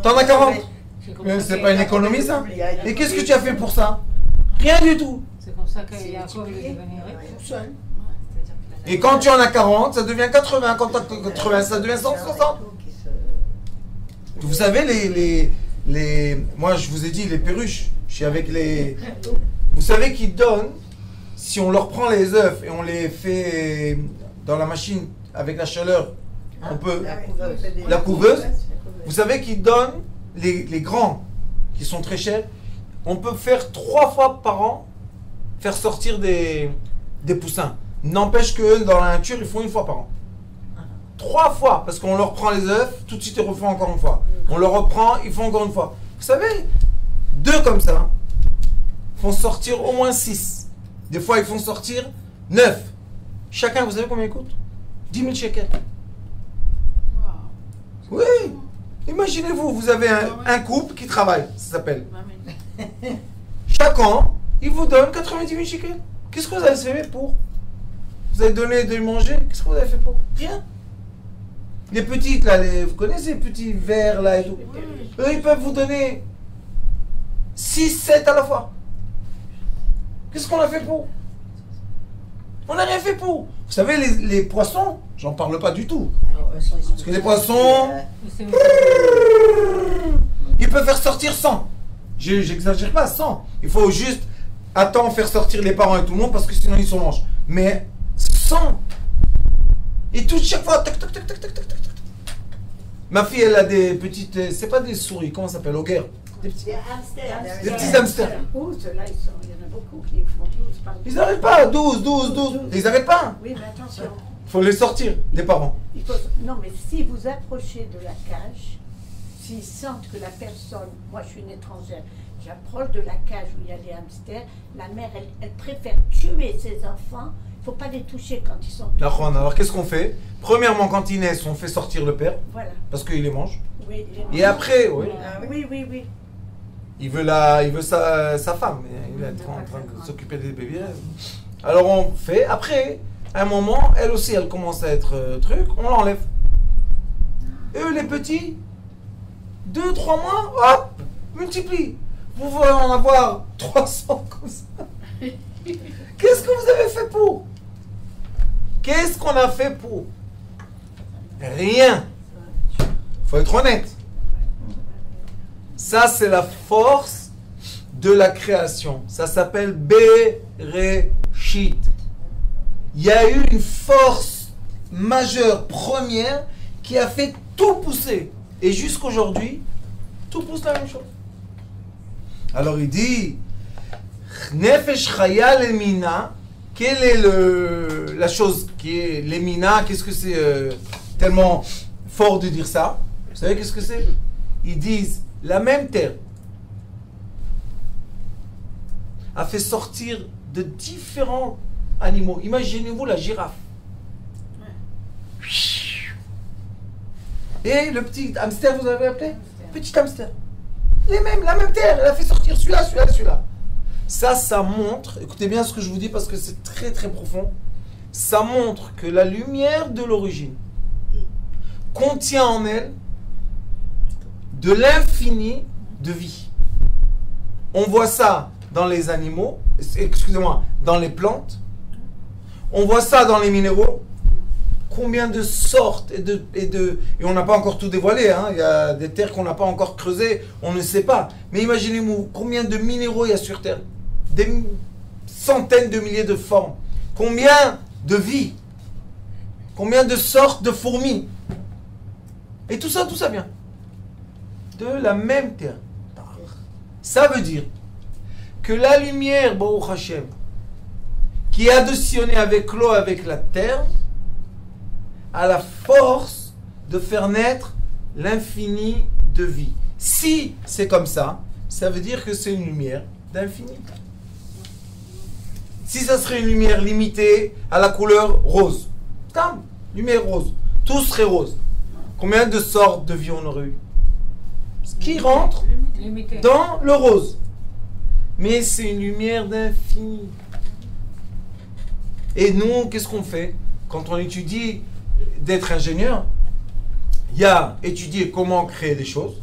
t'en as 40. Mais c'est pas une économie ça? Et qu'est-ce que tu as fait pour ça? Rien du tout. pour ça que C'est Yaakov est multiplié. devenu riche. Ouais. Tout seul. Et quand tu en as 40, ça devient 80. Quand tu as 80, ça devient 160. Vous savez, moi, je vous ai dit, les perruches, je suis avec les... Vous savez qu'ils donnent, si on leur prend les œufs et on les fait dans la machine avec la chaleur, on peut... La couveuse. Vous savez qu'ils donnent, les grands, qui sont très chers, on peut faire 3 fois par an, faire sortir des poussins. N'empêche qu'eux, dans la nature, ils font 1 fois par an. 3 fois, parce qu'on leur prend les œufs, tout de suite ils refont encore 1 fois. On leur reprend, ils font encore 1 fois. Vous savez, 2 comme ça font sortir au moins 6. Des fois, ils font sortir 9. Chacun, vous savez combien ils coûtent? 10 000 shekels. Waouh. Oui. Imaginez-vous, vous avez un couple qui travaille, ça s'appelle. Chaque an, il vous donne 90 000 shekels. Qu'est-ce que vous avez fait pour? Vous avez donné de manger? Qu'est-ce que vous avez fait pour? Rien. Les petites, là, vous connaissez les petits verres, là, et tout. Eux, ils peuvent vous donner 6, 7 à la fois. Qu'est-ce qu'on a fait pour? On n'a rien fait pour. Vous savez, les poissons, j'en parle pas du tout. Parce que les poissons, ils peuvent faire sortir 100. J'exagère pas, 100. Il faut juste attendre, faire sortir les parents et tout le monde, parce que sinon ils se mangent. Mais 100. Et tout, chaque fois, tac, tac, tac, tac, tac, tac, tac. Ma fille, elle a des petites, c'est pas des souris, comment ça s'appelle, au guerre? Des petits hamsters. Oh, ceux-là, il y en a beaucoup qui font 12 par Ils n'arrêtent pas, 12, 12, 12. Ils n'arrêtent pas. Oui, mais attention. Il faut les sortir, des parents. Non, mais si vous approchez de la cage, s'ils sentent que la personne, moi je suis une étrangère, j'approche de la cage où il y a les hamsters, la mère, elle préfère tuer ses enfants. Il ne faut pas les toucher quand ils sont D'accord, alors qu'est-ce qu'on fait? Premièrement, quand ils naissent, on fait sortir le père, Voilà. parce qu'il les mange. Oui, Et après, oui, oui. il veut sa femme. Il est en train de s'occuper des bébés. Alors on fait, après, à un moment, elle aussi, elle commence à être truc, on l'enlève. Eux, les petits, 2-3 mois, hop, multiplie. Vous pouvez en avoir 300 comme ça. Qu'est-ce que vous avez fait pour? Qu'est-ce qu'on a fait pour? Rien. Faut être honnête. Ça, c'est la force de la création. Ça s'appelle Bereshit. Il y a eu une force majeure, première, qui a fait tout pousser. Et jusqu'aujourd'hui, tout pousse la même chose. Alors il dit, Nefesh Chaya Lemina, quelle est la chose qui est Lemina? Qu'est-ce que c'est tellement fort de dire ça? Vous savez qu'est-ce que c'est? Ils disent, la même terre a fait sortir de différents animaux. Imaginez-vous la girafe. Et le petit hamster, vous avez appelé? Petit hamster. La même terre, elle a fait sortir celui-là. Ça montre, écoutez bien ce que je vous dis parce que c'est très très profond. Ça montre que la lumière de l'origine contient en elle de l'infini de vie. On voit ça dans les animaux, excusez-moi, dans les plantes. On voit ça dans les minéraux. Combien de sortes et on n'a pas encore tout dévoilé, hein. Il y a des terres qu'on n'a pas encore creusées, on ne sait pas. Mais imaginez-vous combien de minéraux il y a sur Terre. Des centaines de milliers de formes. Combien de vies. Combien de sortes de fourmis. Et tout ça vient de la même terre. Ça veut dire que la lumière, Baruch Hashem, qui est additionnée avec l'eau, avec la terre, a la force de faire naître l'infini de vie. Si c'est comme ça, ça veut dire que c'est une lumière d'infini. Si ça serait une lumière limitée à la couleur rose, comme lumière rose, tout serait rose. Combien de sortes de vie on aurait eu? Ce qui rentre Limité. dans le rose. Mais c'est une lumière d'infini. Et nous, qu'est-ce qu'on fait? Quand on étudie d'être ingénieur, il y a étudier comment créer des choses.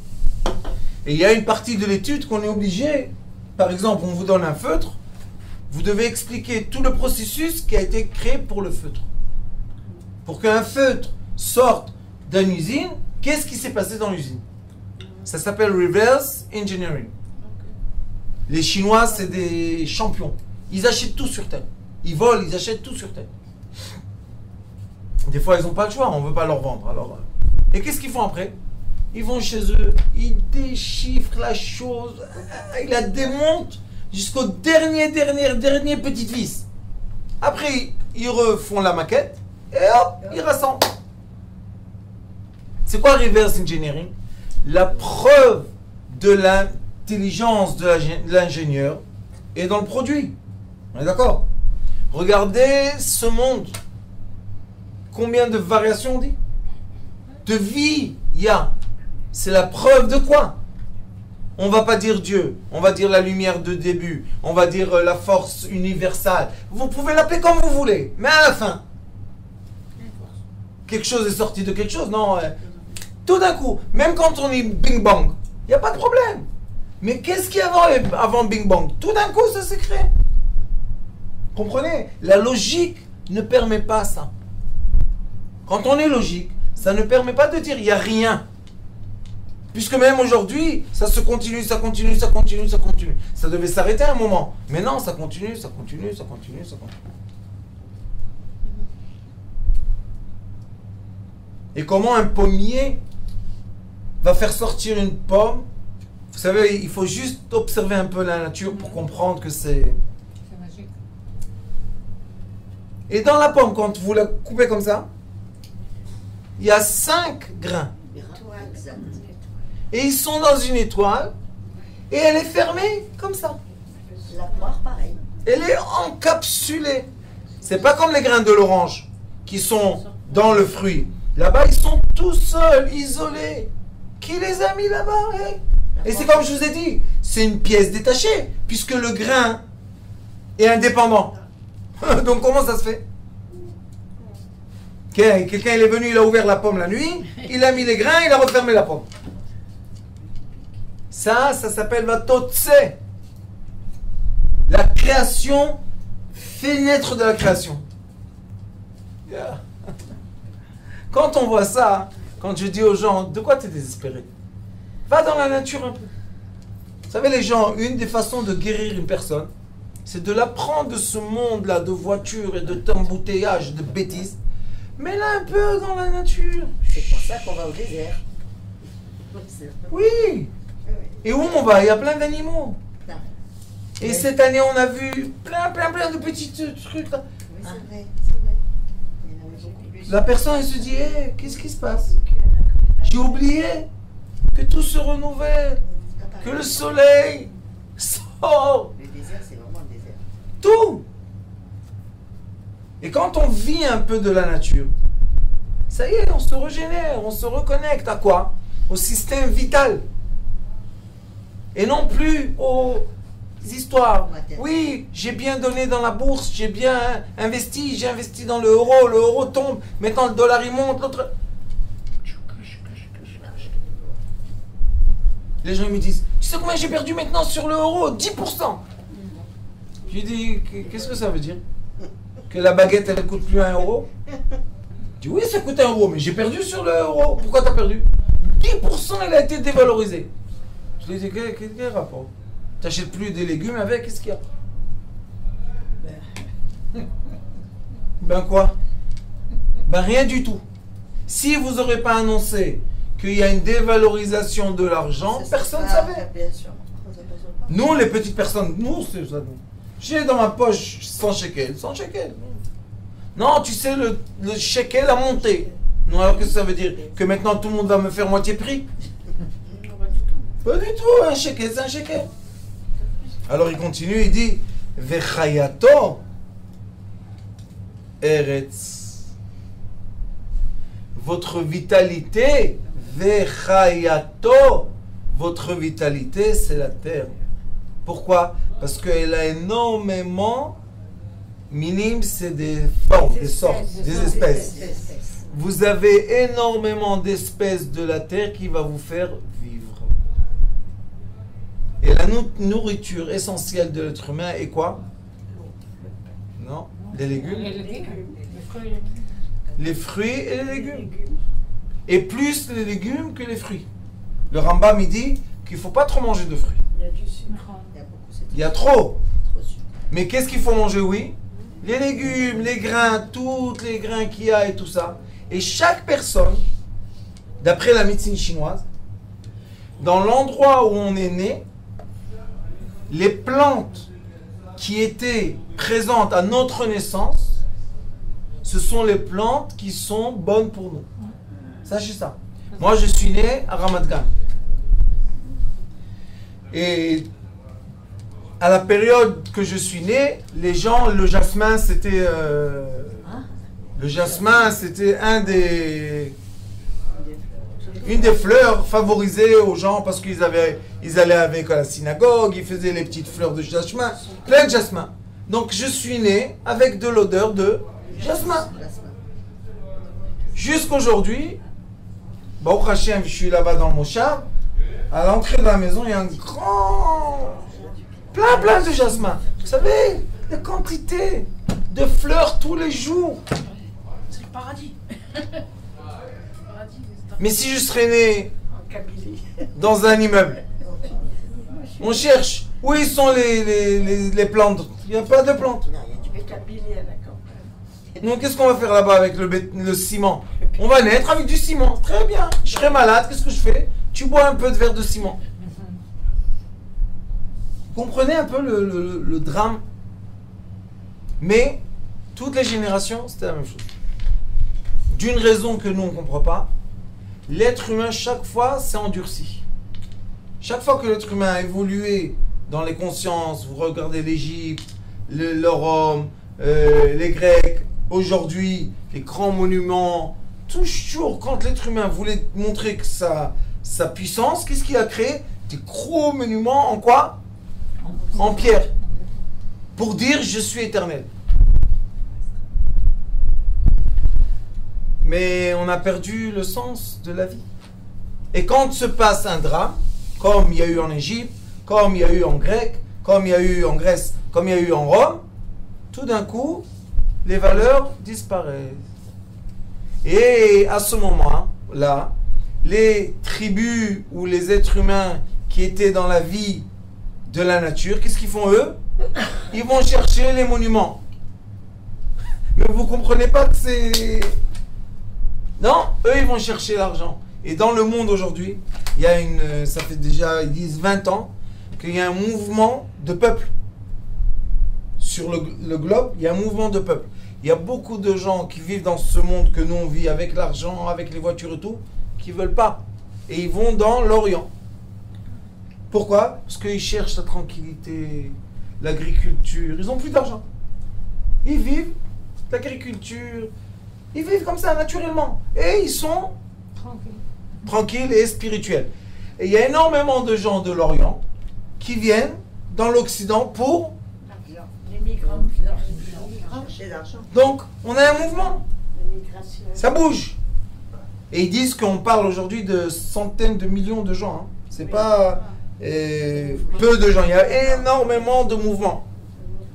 Et il y a une partie de l'étude qu'on est obligé, par exemple, on vous donne un feutre, vous devez expliquer tout le processus qui a été créé pour le feutre. Pour qu'un feutre sorte d'une usine, qu'est-ce qui s'est passé dans l'usine? Ça s'appelle reverse engineering. Les Chinois, c'est des champions. Ils achètent tout sur Terre. Ils volent, ils achètent tout sur Terre. Des fois, ils n'ont pas le choix, on ne veut pas leur vendre. Alors, et qu'est-ce qu'ils font après? Ils vont chez eux, ils déchiffrent la chose, ils la démontent jusqu'au dernier petite vis. Après, ils refont la maquette et hop, ils rassemblent. C'est quoi reverse engineering? La preuve de l'intelligence de l'ingénieur est dans le produit. On est d'accord? Regardez ce monde. Combien de variations on dit? De vie il y a. C'est la preuve de quoi? On va pas dire Dieu, on va dire la lumière de début, on va dire la force universelle. Vous pouvez l'appeler comme vous voulez, mais à la fin, quelque chose est sorti de quelque chose, non? Tout d'un coup, même quand on dit Bing Bang, il n'y a pas de problème. Mais qu'est-ce qu'il y avait avant Bing Bang? Tout d'un coup, ça s'est créé. Comprenez? La logique ne permet pas ça. Quand on est logique, ça ne permet pas de dire il n'y a rien. Puisque même aujourd'hui, ça se continue, ça continue, ça continue, ça continue. Ça devait s'arrêter à un moment. Mais non, ça continue, ça continue, ça continue, ça continue. Et comment un pommier va faire sortir une pomme? Vous savez, il faut juste observer un peu la nature pour comprendre que c'est... C'est magique. Et dans la pomme, quand vous la coupez comme ça, il y a 5 grains. Exact. Et ils sont dans une étoile. Et elle est fermée comme ça. La poire, pareil. Elle est encapsulée. C'est pas comme les grains de l'orange qui sont dans le fruit. Là-bas, ils sont tout seuls, isolés. Qui les a mis là-bas? Et c'est comme je vous ai dit, c'est une pièce détachée, puisque le grain est indépendant. Donc comment ça se fait? Quelqu'un il est venu, il a ouvert la pomme la nuit, il a mis les grains, il a refermé la pomme. Ça s'appelle Vatotse. La création fait naître de la création. Yeah. Quand on voit ça, quand je dis aux gens, de quoi tu es désespéré? Va dans la nature un peu. Vous savez les gens, une des façons de guérir une personne, c'est de l'apprendre de ce monde-là, de voitures et de embouteillage, de bêtises. Mais là un peu dans la nature. C'est pour ça qu'on va au désert. Oui. Et où on va? Il y a plein d'animaux. Et cette année, on a vu plein de petits trucs. Là. Oui, c'est vrai, c'est vrai. Il y en avait beaucoup plus. La personne, elle se dit, hey, qu'est-ce qui se passe? J'ai oublié que tout se renouvelle, que le soleil sort, Le désert, c'est vraiment le désert. tout. Et quand on vit un peu de la nature, ça y est, on se régénère, on se reconnecte à quoi? Au système vital. Et non plus aux histoires. Oui, j'ai bien donné dans la bourse, j'ai bien investi, j'ai investi dans le euro tombe, maintenant le dollar il monte, l'autre... Les gens ils me disent, tu sais combien j'ai perdu maintenant sur le euro? 10%. Je lui dis, qu'est-ce que ça veut dire? Que la baguette elle coûte plus 1 euro? Je dis, oui ça coûte 1 euro, mais j'ai perdu sur le euro. Pourquoi tu as perdu? 10% il a été dévalorisé. Je lui dis, quel rapport? Tu n'achètes plus des légumes avec, qu'est-ce qu'il y a? Ben quoi? Ben rien du tout. Si vous n'aurez pas annoncé qu'il y a une dévalorisation de l'argent, personne ne savait. Bien sûr. On s'aperçoit pas. Nous, les petites personnes, nous, c'est ça. Nous. J'ai dans ma poche 100 shekels. 100 shekels. Non, tu sais, le shekel a monté. Non, alors qu'est-ce que ça veut dire? Que maintenant tout le monde va me faire moitié prix? Pas du tout, un shekel, c'est un shekel. Alors il continue, il dit Vechayato Eretz. Votre vitalité, Vechayato, votre vitalité, c'est la terre. Pourquoi? Parce qu'elle a énormément, minim, c'est des formes, des sortes, des espèces. Vous avez énormément d'espèces de la terre qui va vous faire vivre. Et la nourriture essentielle de l'être humain est quoi? Les légumes. Les légumes. Les fruits et les légumes. Les fruits et les légumes. Et plus les légumes que les fruits. Le Rambam il dit qu'il ne faut pas trop manger de fruits. Il y a du sucre. Il y a beaucoup, c'est Il y a trop. trop sucre. Mais qu'est-ce qu'il faut manger, oui? Les légumes, les grains, tous les grains qu'il y a et tout ça. Et chaque personne, d'après la médecine chinoise, dans l'endroit où on est né, les plantes qui étaient présentes à notre naissance, ce sont les plantes qui sont bonnes pour nous. Sachez ça. Moi, je suis né à Ramat Gan. Et à la période que je suis né, les gens, le jasmin, c'était une des fleurs favorisées aux gens parce ils allaient avec à la synagogue, ils faisaient les petites fleurs de jasmin, plein de jasmin. Donc je suis né avec de l'odeur de jasmin. Jusqu'aujourd'hui, Baruch Hashem, je suis là-bas dans mon char, à l'entrée de la maison, il y a un grand... plein de jasmin. Vous savez, la quantité de fleurs tous les jours. C'est le paradis. Le paradis, c'est Mais si je serais né En Kabylie. dans un immeuble, on cherche où ils sont les plantes. Il n'y a pas de plantes. Non, il y a du Mais Kabylie à la campagne. Donc qu'est-ce qu'on va faire là-bas avec le ciment? On va naître avec du ciment. Très bien. Je serais malade, qu'est-ce que je fais? Tu bois un peu de verre de ciment. Vous comprenez un peu le drame? Mais toutes les générations, c'était la même chose. D'une raison que nous, on ne comprend pas, l'être humain, chaque fois, s'est endurci. Chaque fois que l'être humain a évolué dans les consciences, vous regardez l'Égypte, le Rome, les Grecs, aujourd'hui, les grands monuments, toujours quand l'être humain voulait montrer que sa puissance, qu'est-ce qu'il a créé? Des gros monuments en quoi? En pierre. Pour dire je suis éternel. Mais on a perdu le sens de la vie. Et quand se passe un drame, comme il y a eu en Égypte, comme il y a eu en Grèce, comme il y a eu en Grèce, comme il y a eu en Rome, tout d'un coup, les valeurs disparaissent. Et à ce moment-là, les tribus ou les êtres humains qui étaient dans la vie de la nature, qu'est-ce qu'ils font eux? Ils vont chercher les monuments. Mais vous ne comprenez pas que c'est... Non, eux ils vont chercher l'argent. Et dans le monde aujourd'hui, il y a ça fait déjà, ils disent 20 ans, qu'il y a un mouvement de peuple. Sur le globe, il y a un mouvement de peuple. Il y a beaucoup de gens qui vivent dans ce monde que nous on vit avec l'argent, avec les voitures et tout, qui ne veulent pas. Et ils vont dans l'Orient. Pourquoi? Parce qu'ils cherchent la tranquillité, l'agriculture. Ils n'ont plus d'argent. Ils vivent l'agriculture. Ils vivent comme ça, naturellement. Et ils sont tranquilles et spirituels. Et il y a énormément de gens de l'Orient qui viennent dans l'Occident pour... Les migrants. Chercher l'argent. Donc, on a un mouvement. Les migrations. Ça bouge. Et ils disent qu'on parle aujourd'hui de centaines de millions de gens. Hein. C'est pas peu de gens. Il y a énormément de mouvements.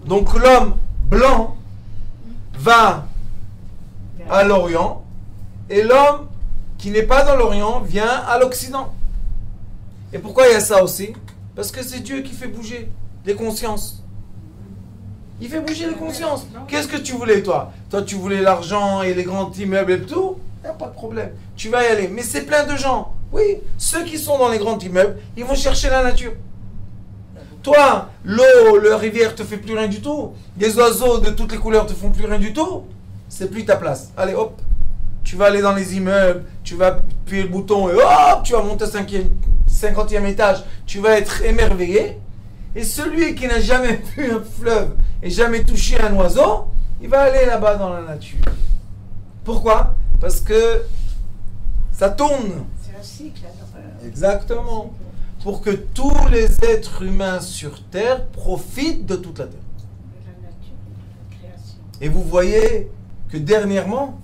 Donc l'homme blanc va à l'Orient et l'homme qui n'est pas dans l'Orient vient à l'Occident. Et pourquoi il y a ça aussi? Parce que c'est Dieu qui fait bouger les consciences. Il fait bouger les consciences. Qu'est-ce que tu voulais, toi? Toi, tu voulais l'argent et les grands immeubles et tout? Il n'y a pas de problème. Tu vas y aller. Mais c'est plein de gens. Oui, ceux qui sont dans les grands immeubles, ils vont chercher la nature. Toi, l'eau, la rivière te fait plus rien du tout. Les oiseaux de toutes les couleurs te font plus rien du tout. C'est plus ta place. Allez, hop. Tu vas aller dans les immeubles, tu vas appuyer le bouton et hop, tu vas monter au 50e étage. Tu vas être émerveillé. Et celui qui n'a jamais vu un fleuve et jamais touché un oiseau, il va aller là-bas dans la nature. Pourquoi? Parce que ça tourne. C'est un cycle. Exactement. Pour que tous les êtres humains sur Terre profitent de toute la Terre. De la nature, de la création. Et vous voyez que dernièrement,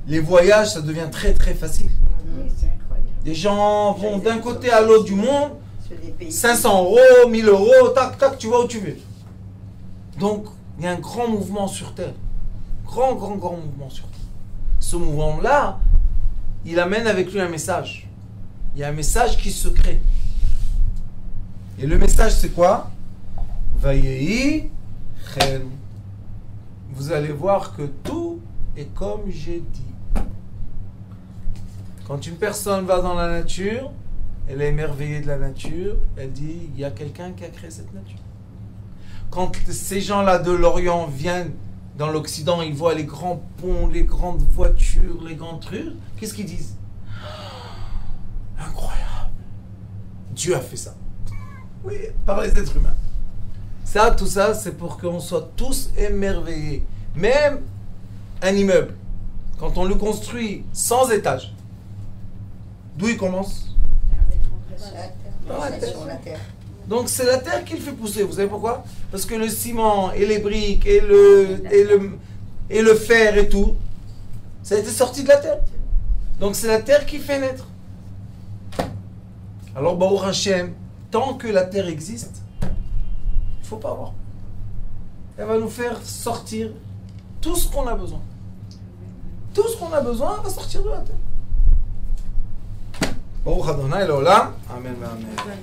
les voyages, ça devient très très facile. Oui, c'est incroyable. Les gens vont d'un côté à l'autre du monde, Sur des pays. 500 €, 1000 €, tac tac, tu vas où tu veux. Donc, Il y a un grand mouvement sur Terre. Grand mouvement sur Terre. Ce mouvement-là, il amène avec lui un message. Il y a un message qui se crée. Et le message, c'est quoi? Vayehi chen. Vous allez voir que tout est comme j'ai dit. Quand une personne va dans la nature, elle est émerveillée de la nature, elle dit, il y a quelqu'un qui a créé cette nature. Quand ces gens-là de l'Orient viennent dans l'Occident, ils voient les grands ponts, les grandes voitures, les grandes rues, qu'est-ce qu'ils disent? Incroyable. Dieu a fait ça. Oui, par les êtres humains. Ça, tout ça, c'est pour qu'on soit tous émerveillés. Même un immeuble, quand on le construit sans étage, d'où il commence? Sur la terre. Donc c'est la terre qui le fait pousser. Vous savez pourquoi? Parce que le ciment et les briques et le fer et tout, ça a été sorti de la terre. Donc c'est la terre qui fait naître. Alors Baruch Hashem, tant que la terre existe, il ne faut pas avoir. Elle va nous faire sortir tout ce qu'on a besoin. Tout ce qu'on a besoin va sortir de la terre. Baruch Adonai L'Olam. Amen, amen.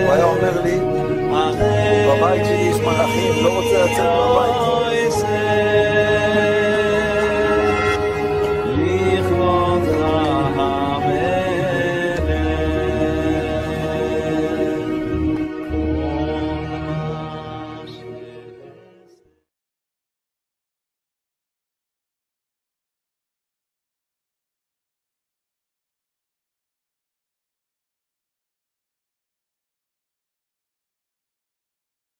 הוא היה אומר לי, בבית שלי יש מלאכים, לא רוצה לצאת מהבית.